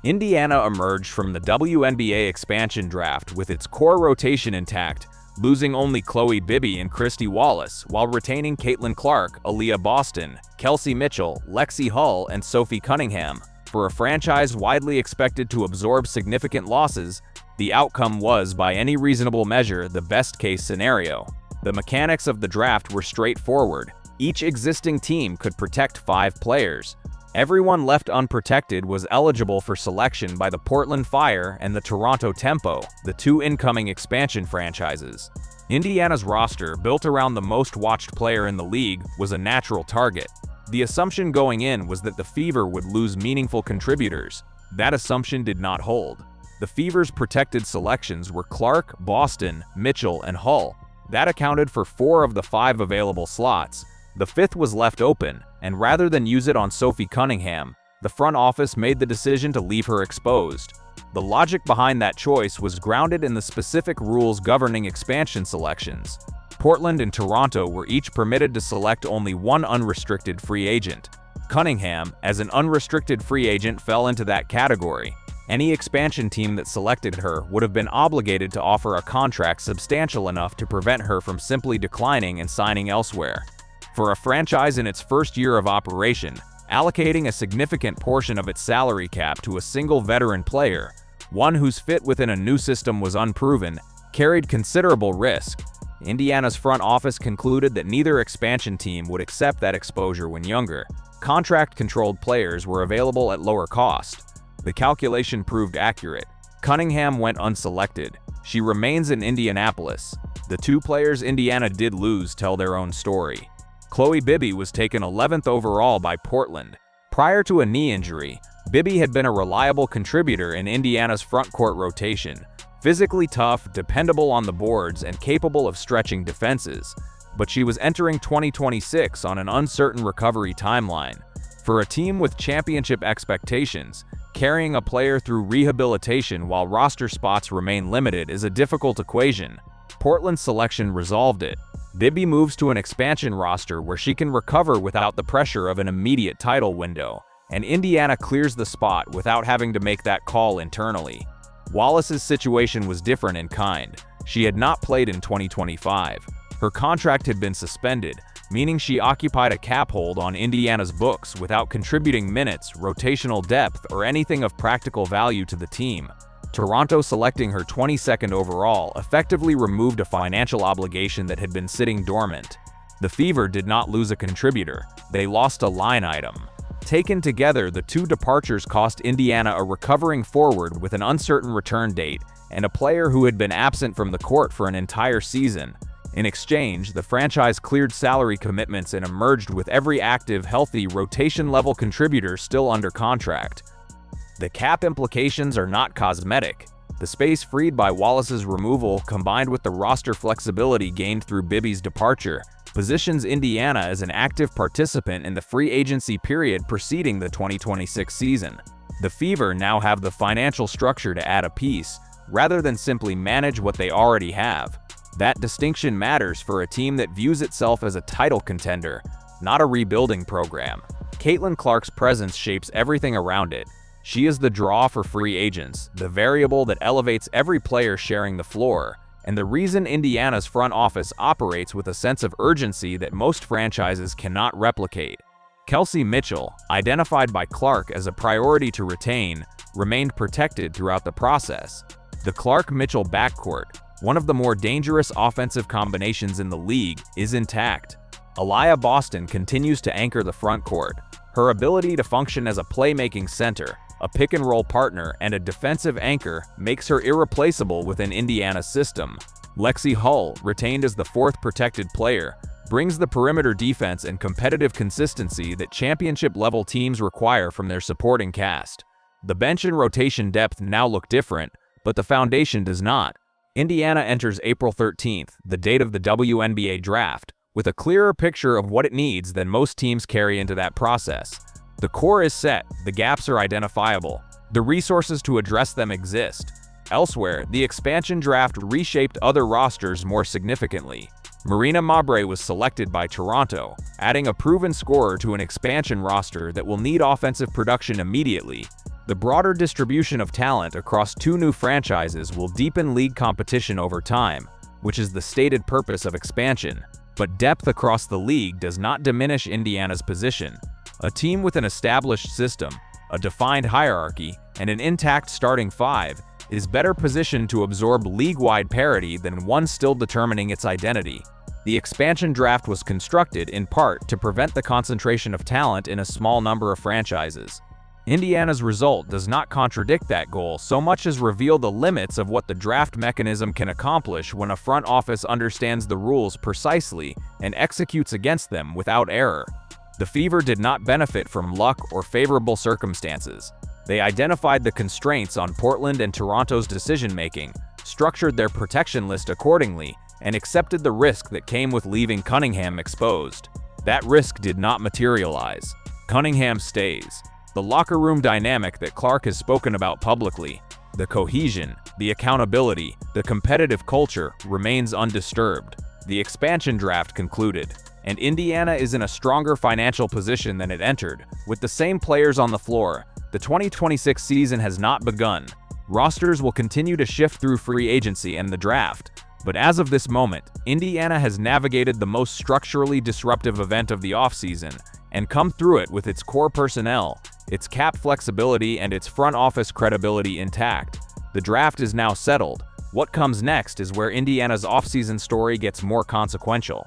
Indiana emerged from the WNBA expansion draft with its core rotation intact, losing only Bibby and Kristy Wallace, while retaining Caitlin Clark, Aaliyah Boston, Kelsey Mitchell, Lexi Hull, and Sophie Cunningham. For a franchise widely expected to absorb significant losses, the outcome was, by any reasonable measure, the best-case scenario. The mechanics of the draft were straightforward. Each existing team could protect 5 players. Everyone left unprotected was eligible for selection by the Portland Fire and the Toronto Tempo, the 2 incoming expansion franchises. Indiana's roster, built around the most watched player in the league, was a natural target. The assumption going in was that the Fever would lose meaningful contributors. That assumption did not hold. The Fever's protected selections were Clark, Boston, Mitchell, and Hull. That accounted for 4 of the 5 available slots. The 5th was left open, and rather than use it on Sophie Cunningham, the front office made the decision to leave her exposed. The logic behind that choice was grounded in the specific rules governing expansion selections. Portland and Toronto were each permitted to select only 1 unrestricted free agent. Cunningham, as an unrestricted free agent, fell into that category. Any expansion team that selected her would have been obligated to offer a contract substantial enough to prevent her from simply declining and signing elsewhere. For a franchise in its first year of operation, allocating a significant portion of its salary cap to a single veteran player, one whose fit within a new system was unproven, carried considerable risk. Indiana's front office concluded that neither expansion team would accept that exposure when younger. Contract-controlled players were available at lower cost. The calculation proved accurate. Cunningham went unselected. She remains in Indianapolis. The 2 players Indiana did lose tell their own story. Bibby was taken 11th overall by Portland. Prior to a knee injury, Bibby had been a reliable contributor in Indiana's frontcourt rotation, physically tough, dependable on the boards, and capable of stretching defenses. But she was entering 2026 on an uncertain recovery timeline. For a team with championship expectations, carrying a player through rehabilitation while roster spots remain limited is a difficult equation. Portland's selection resolved it. Bibby moves to an expansion roster where she can recover without the pressure of an immediate title window, and Indiana clears the spot without having to make that call internally. Wallace's situation was different in kind. She had not played in 2025. Her contract had been suspended, meaning she occupied a cap hold on Indiana's books without contributing minutes, rotational depth, or anything of practical value to the team. Toronto selecting her 22nd overall effectively removed a financial obligation that had been sitting dormant. The Fever did not lose a contributor, they lost a line item. Taken together, the 2 departures cost Indiana a recovering forward with an uncertain return date and a player who had been absent from the court for an entire season. In exchange, the franchise cleared salary commitments and emerged with every active, healthy, rotation-level contributor still under contract. The cap implications are not cosmetic. The space freed by Wallace's removal, combined with the roster flexibility gained through Bibby's departure, positions Indiana as an active participant in the free agency period preceding the 2026 season. The Fever now have the financial structure to add a piece, rather than simply manage what they already have. That distinction matters for a team that views itself as a title contender, not a rebuilding program. Caitlin Clark's presence shapes everything around it. She is the draw for free agents, the variable that elevates every player sharing the floor, and the reason Indiana's front office operates with a sense of urgency that most franchises cannot replicate. Kelsey Mitchell, identified by Clark as a priority to retain, remained protected throughout the process. The Clark-Mitchell backcourt, one of the more dangerous offensive combinations in the league, is intact. Aaliyah Boston continues to anchor the front court. Her ability to function as a playmaking center, a pick-and-roll partner, and a defensive anchor makes her irreplaceable within Indiana's system. Lexi Hull, retained as the 4th protected player, brings the perimeter defense and competitive consistency that championship-level teams require from their supporting cast. The bench and rotation depth now look different, but the foundation does not. Indiana enters April 13th, the date of the WNBA draft, with a clearer picture of what it needs than most teams carry into that process. The core is set, the gaps are identifiable, the resources to address them exist. Elsewhere, the expansion draft reshaped other rosters more significantly. Marina Mabre was selected by Toronto, adding a proven scorer to an expansion roster that will need offensive production immediately. The broader distribution of talent across two new franchises will deepen league competition over time, which is the stated purpose of expansion. But depth across the league does not diminish Indiana's position. A team with an established system, a defined hierarchy, and an intact starting five is better positioned to absorb league-wide parity than one still determining its identity. The expansion draft was constructed in part to prevent the concentration of talent in a small number of franchises. Indiana's result does not contradict that goal so much as reveal the limits of what the draft mechanism can accomplish when a front office understands the rules precisely and executes against them without error. The Fever did not benefit from luck or favorable circumstances. They identified the constraints on Portland and Toronto's decision-making, structured their protection list accordingly, and accepted the risk that came with leaving Cunningham exposed. That risk did not materialize. Cunningham stays. The locker room dynamic that Clark has spoken about publicly, the cohesion, the accountability, the competitive culture remains undisturbed. The expansion draft concluded, and Indiana is in a stronger financial position than it entered. With the same players on the floor, the 2026 season has not begun. Rosters will continue to shift through free agency and the draft, but as of this moment, Indiana has navigated the most structurally disruptive event of the offseason and come through it with its core personnel, its cap flexibility, and its front office credibility intact. The draft is now settled. What comes next is where Indiana's offseason story gets more consequential.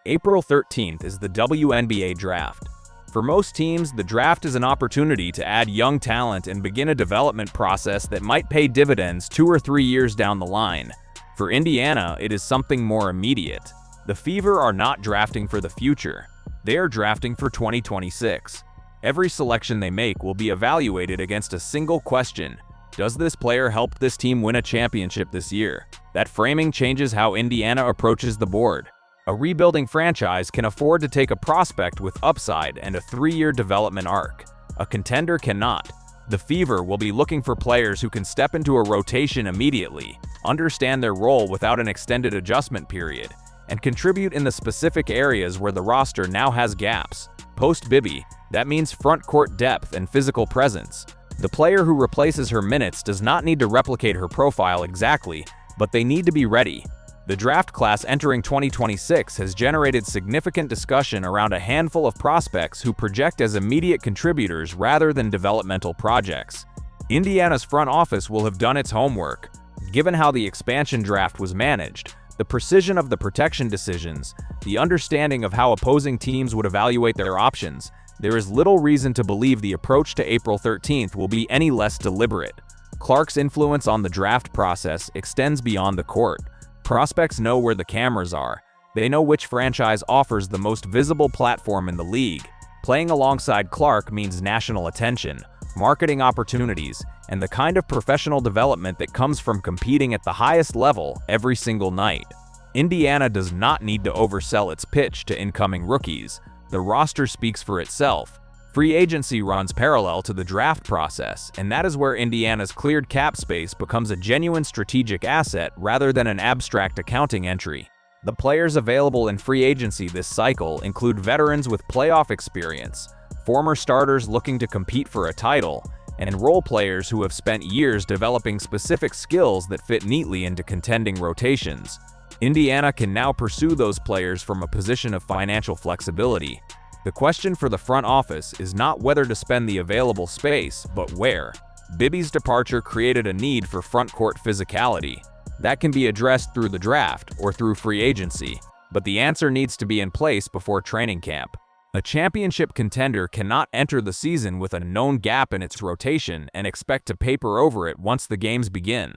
April 13th is the WNBA draft. For most teams, the draft is an opportunity to add young talent and begin a development process that might pay dividends 2 or 3 years down the line. For Indiana, it is something more immediate. The Fever are not drafting for the future. They are drafting for 2026. Every selection they make will be evaluated against a single question: does this player help this team win a championship this year? That framing changes how Indiana approaches the board. A rebuilding franchise can afford to take a prospect with upside and a 3-year development arc. A contender cannot. The Fever will be looking for players who can step into a rotation immediately, understand their role without an extended adjustment period, and contribute in the specific areas where the roster now has gaps. Post-Bibby, that means front court depth and physical presence. The player who replaces her minutes does not need to replicate her profile exactly, but they need to be ready. The draft class entering 2026 has generated significant discussion around a handful of prospects who project as immediate contributors rather than developmental projects. Indiana's front office will have done its homework. Given how the expansion draft was managed, the precision of the protection decisions, the understanding of how opposing teams would evaluate their options, there is little reason to believe the approach to April 13th will be any less deliberate. Clark's influence on the draft process extends beyond the court. Prospects know where the cameras are. They know which franchise offers the most visible platform in the league. Playing alongside Clark means national attention, marketing opportunities, and the kind of professional development that comes from competing at the highest level every single night. Indiana does not need to oversell its pitch to incoming rookies. The roster speaks for itself. Free agency runs parallel to the draft process, and that is where Indiana's cleared cap space becomes a genuine strategic asset rather than an abstract accounting entry. The players available in free agency this cycle include veterans with playoff experience, former starters looking to compete for a title, and role players who have spent years developing specific skills that fit neatly into contending rotations. Indiana can now pursue those players from a position of financial flexibility. The question for the front office is not whether to spend the available space, but where. Bibby's departure created a need for front court physicality. That can be addressed through the draft or through free agency, but the answer needs to be in place before training camp. A championship contender cannot enter the season with a known gap in its rotation and expect to paper over it once the games begin.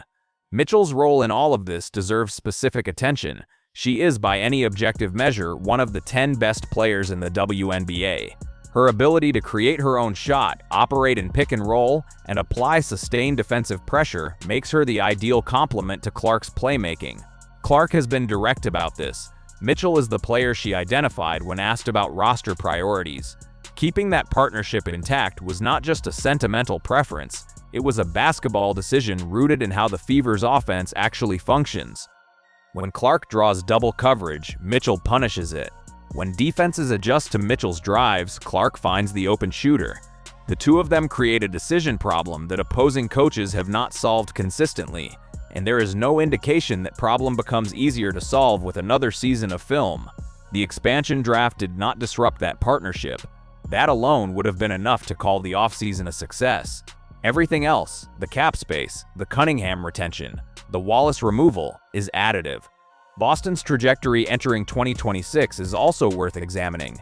Mitchell's role in all of this deserves specific attention. She is, by any objective measure, one of the 10 best players in the WNBA. Her ability to create her own shot, operate in pick and roll, and apply sustained defensive pressure makes her the ideal complement to Clark's playmaking. Clark has been direct about this. Mitchell is the player she identified when asked about roster priorities. Keeping that partnership intact was not just a sentimental preference, it was a basketball decision rooted in how the Fever's offense actually functions. When Clark draws double coverage, Mitchell punishes it. When defenses adjust to Mitchell's drives, Clark finds the open shooter. The two of them create a decision problem that opposing coaches have not solved consistently, and there is no indication that problem becomes easier to solve with another season of film. The expansion draft did not disrupt that partnership. That alone would have been enough to call the offseason a success. Everything else, the cap space, the Cunningham retention, the Wallace removal, is additive. Boston's trajectory entering 2026 is also worth examining.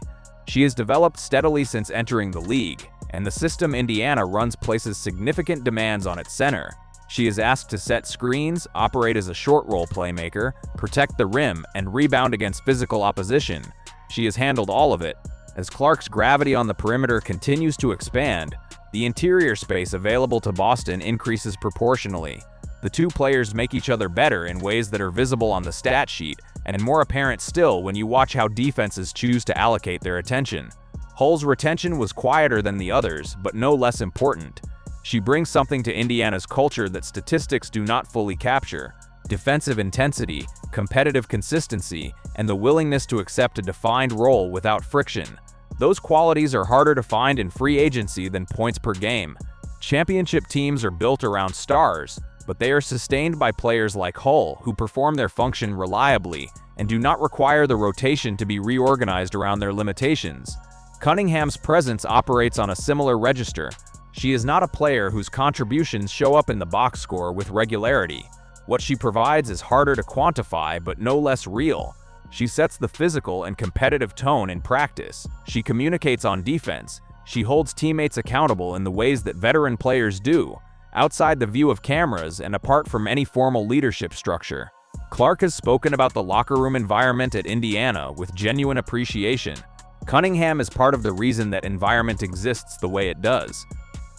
She has developed steadily since entering the league, and the system Indiana runs places significant demands on its center. She is asked to set screens, operate as a short-roll playmaker, protect the rim, and rebound against physical opposition. She has handled all of it. As Clark's gravity on the perimeter continues to expand, the interior space available to Boston increases proportionally. The two players make each other better in ways that are visible on the stat sheet, and more apparent still when you watch how defenses choose to allocate their attention. Hull's retention was quieter than the others, but no less important. She brings something to Indiana's culture that statistics do not fully capture: defensive intensity, competitive consistency, and the willingness to accept a defined role without friction. Those qualities are harder to find in free agency than points per game. Championship teams are built around stars, but they are sustained by players like Hull who perform their function reliably and do not require the rotation to be reorganized around their limitations. Cunningham's presence operates on a similar register. She is not a player whose contributions show up in the box score with regularity. What she provides is harder to quantify but no less real. She sets the physical and competitive tone in practice. She communicates on defense. She holds teammates accountable in the ways that veteran players do, outside the view of cameras and apart from any formal leadership structure. Clark has spoken about the locker room environment at Indiana with genuine appreciation. Cunningham is part of the reason that environment exists the way it does.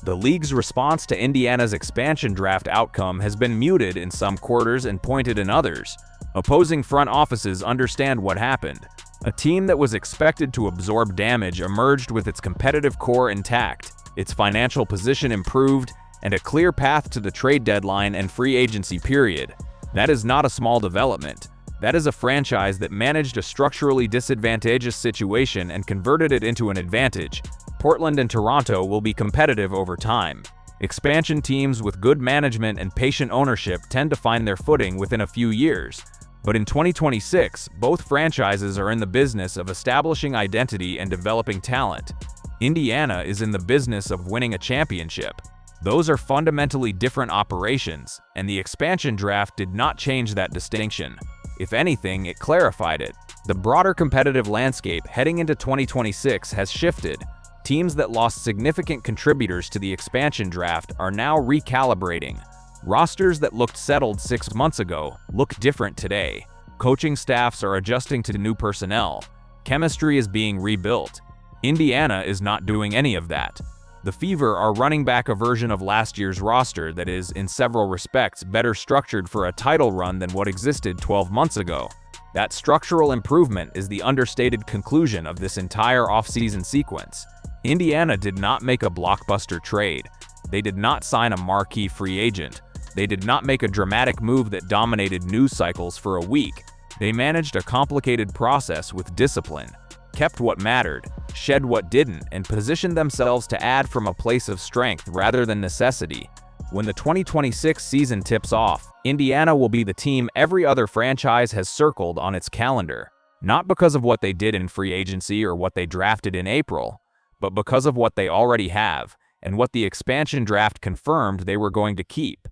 The league's response to Indiana's expansion draft outcome has been muted in some quarters and pointed in others. Opposing front offices understand what happened. A team that was expected to absorb damage emerged with its competitive core intact, its financial position improved, and a clear path to the trade deadline and free agency period. That is not a small development. That is a franchise that managed a structurally disadvantageous situation and converted it into an advantage. Portland and Toronto will be competitive over time. Expansion teams with good management and patient ownership tend to find their footing within a few years. But in 2026, both franchises are in the business of establishing identity and developing talent. Indiana is in the business of winning a championship. Those are fundamentally different operations, and the expansion draft did not change that distinction. If anything, it clarified it. The broader competitive landscape heading into 2026 has shifted. Teams that lost significant contributors to the expansion draft are now recalibrating. Rosters that looked settled 6 months ago look different today. Coaching staffs are adjusting to new personnel. Chemistry is being rebuilt. Indiana is not doing any of that. The Fever are running back a version of last year's roster that is, in several respects, better structured for a title run than what existed 12 months ago. That structural improvement is the understated conclusion of this entire offseason sequence. Indiana did not make a blockbuster trade. They did not sign a marquee free agent. They did not make a dramatic move that dominated news cycles for a week. They managed a complicated process with discipline, kept what mattered, shed what didn't, and positioned themselves to add from a place of strength rather than necessity. When the 2026 season tips off, Indiana will be the team every other franchise has circled on its calendar. Not because of what they did in free agency or what they drafted in April, but because of what they already have, and what the expansion draft confirmed they were going to keep.